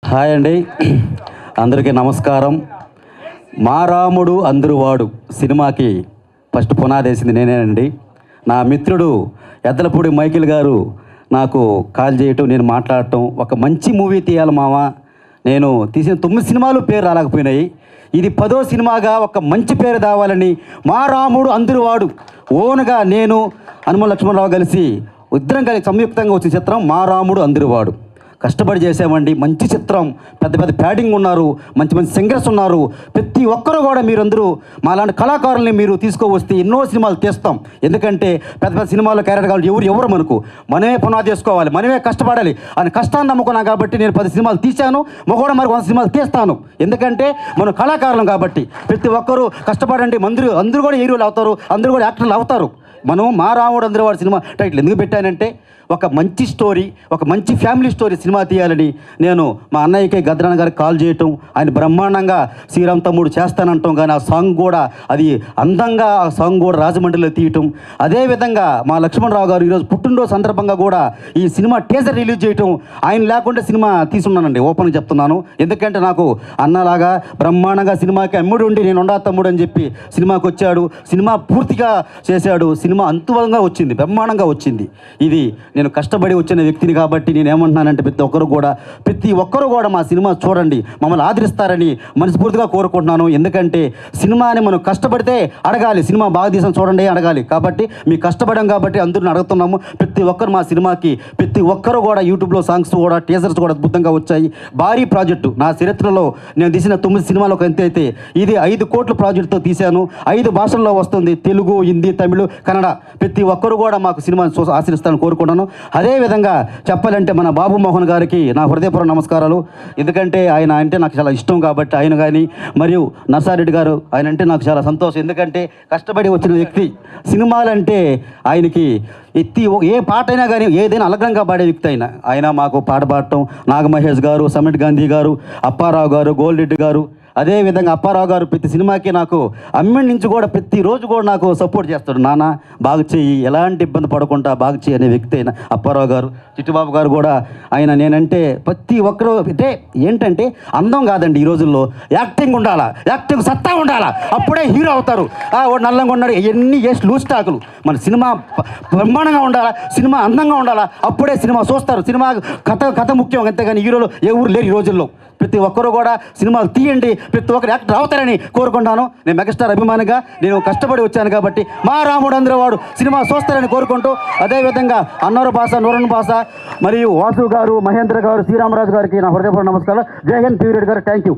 Hi అండి, అందరికీ నమస్కారం. మా రాముడు అందరువాడు సినిమాకి ఫస్ట్ పునాది వేసింది నేనేనండి. నా మిత్రుడు ఎద్దలపూడి మైకిల్ గారు నాకు కాల్ చేయటం, నేను మాట్లాడటం, ఒక మంచి మూవీ తీయాలి మామ. నేను తీసిన 9 సినిమాలు పేరు రాలేకపోయినాయి, ఇది 10వ సినిమాగా ఒక మంచి పేరు తేవాలని మా రాముడు అందరువాడు ఓన్గా నేను హనుమ లక్ష్మణరావు కలిసి ఇద్దరం కలిసి సంయుక్తంగా వచ్చిన చిత్రం మా రాముడు అందరువాడు. కష్టపడి చేసామండి. మంచి చిత్రం, పెద్ద పెద్ద ప్యాడింగ్ ఉన్నారు, మంచి మంచి సింగర్స్ ఉన్నారు. ప్రతి ఒక్కరు కూడా మీరందరూ మాలాంటి కళాకారుల్ని మీరు తీసుకువస్తే ఎన్నో సినిమాలు తీస్తాం. ఎందుకంటే పెద్ద పెద్ద సినిమాల్లో క్యారెక్టర్ కావాలి, ఎవరు మనమే పునాది చేసుకోవాలి, మనమే కష్టపడాలి అని కష్టాన్ని నమ్ముకున్నాం. కాబట్టి నేను 10 సినిమాలు తీశాను, కూడా మరి 100 సినిమాలు తీస్తాను. ఎందుకంటే మనం కళాకారులం కాబట్టి ప్రతి ఒక్కరూ కష్టపడండి. అందరూ కూడా హీరోలు అవుతారు, అందరూ కూడా యాక్టర్లు అవుతారు. మనం మా రాముడు అందరువాడు సినిమా టైటిల్ ఎందుకు పెట్టానంటే, ఒక మంచి స్టోరీ, ఒక మంచి ఫ్యామిలీ స్టోరీ సినిమా తీయాలని నేను మా అన్నయ్యకి గద్రాన గారికి కాల్ చేయటం, ఆయన బ్రహ్మాండంగా శ్రీరామ్ తమ్ముడు చేస్తానంటాం. కానీ ఆ సాంగ్ కూడా అది అందంగా ఆ సాంగ్ కూడా రాజమండ్రిలో తీయటం. అదేవిధంగా మా లక్ష్మణరావు గారు ఈరోజు పుట్టినరోజు సందర్భంగా కూడా ఈ సినిమా టీజర్ రిలీజ్ చేయటం. ఆయన లేకుండా సినిమా తీసుకున్నానండి, ఓపెన్గా చెప్తున్నాను. ఎందుకంటే నాకు అన్నలాగా బ్రహ్మాండంగా సినిమాకి అమ్ముడు ఉండి నేను ఉండా తమ్ముడు అని చెప్పి సినిమాకి వచ్చాడు, సినిమా పూర్తిగా చేశాడు. సినిమా అంతువంగా వచ్చింది, బ్రహ్మాండంగా వచ్చింది. ఇది నేను కష్టపడి వచ్చిన వ్యక్తిని కాబట్టి నేను ఏమంటున్నానంటే ప్రతి ఒక్కరు కూడా మా సినిమా చూడండి, మమ్మల్ని ఆదరిస్తారని మనస్ఫూర్తిగా కోరుకుంటున్నాను. ఎందుకంటే సినిమాని మనం కష్టపడితే అడగాలి, సినిమా బాగా తీసాం చూడండి అడగాలి. కాబట్టి మీకు కష్టపడాం కాబట్టి అందరిని అడుగుతున్నాము. ప్రతి ఒక్కరు మా సినిమాకి ప్రతి ఒక్కరు కూడా యూట్యూబ్లో సాంగ్స్ కూడా టీజర్స్ కూడా అద్భుతంగా వచ్చాయి. భారీ ప్రాజెక్టు నా చరిత్రలో నేను తీసిన 9 సినిమాలు ఒక ఎంత అయితే ఇది 5 కోట్ల ప్రాజెక్టుతో తీశాను. 5 భాషల్లో వస్తుంది, తెలుగు, హిందీ, తమిళ, కన్నడ. ప్రతి ఒక్కరు కూడా మాకు సినిమాని ఆశీర్స్తానని కోరుకుంటున్నాను. అదేవిధంగా చెప్పాలంటే మన బాబు మోహన్ గారికి నా హృదయపూర్వక నమస్కారాలు. ఎందుకంటే ఆయన అంటే నాకు చాలా ఇష్టం కాబట్టి ఆయన కానీ, మరియు నర్సారెడ్డి గారు ఆయన అంటే నాకు చాలా సంతోషం. ఎందుకంటే కష్టపడి వచ్చిన వ్యక్తి, సినిమాలంటే ఆయనకి ఏ పాట అయినా కానీ ఏదైనా అలగ్నంగా పాడే వ్యక్తి ఆయన మాకు పాట పాడటం. నాగమహేష్ గారు, సమిట్ గాంధీ గారు, అప్పారావు గారు, గోల్రెడ్డి గారు. అదేవిధంగా అప్పారావు గారు ప్రతి సినిమాకి నాకు అమ్మిడి నుంచి కూడా ప్రతిరోజు కూడా నాకు సపోర్ట్ చేస్తాడు. నాన్న బాగు చెయ్యి, ఎలాంటి ఇబ్బంది పడకుండా బాగు చెయ్యి అనే వ్యక్తి అయిన అప్పారావు గారు. చిట్టుబాబు గారు కూడా ఆయన నేనంటే ప్రతి ఒక్కరు అంటే ఏంటంటే అందం కాదండి, ఈ రోజుల్లో యాక్టింగ్ ఉండాలా, యాక్టింగ్ సత్తా ఉండాలా, అప్పుడే హీరో అవుతారు. వాడు నల్లంగా ఉన్నాడు, ఎన్ని లూజ్ స్టాకులు. మన సినిమా బ్రహ్మాండంగా ఉండాలా, సినిమా అందంగా ఉండాలా, అప్పుడే సినిమా చూస్తారు. సినిమా కథ ముఖ్యం, అంతేగాని హీరోలు ఏ ఊరు లేరు ఈ రోజుల్లో. ప్రతి ఒక్కరు కూడా సినిమాలు తీయండి, ప్రతి ఒక్కరు యాక్టర్ అవుతారని కోరుకుంటాను. నేను మెగాస్టార్ అభిమానిగా నేను కష్టపడి వచ్చాను కాబట్టి మా రాముడు అందరువాడు సినిమా చూస్తారని కోరుకుంటూ, అదేవిధంగా అన్నవర భాష, నూరన్ భాష, మరియు వాసు గారు, మహేంద్ర గారు, శ్రీరామరాజు గారికి నా హృదయపూర్వక నమస్కారం. జై హింద్, పీరియడ్ గారు, థ్యాంక్ యూ.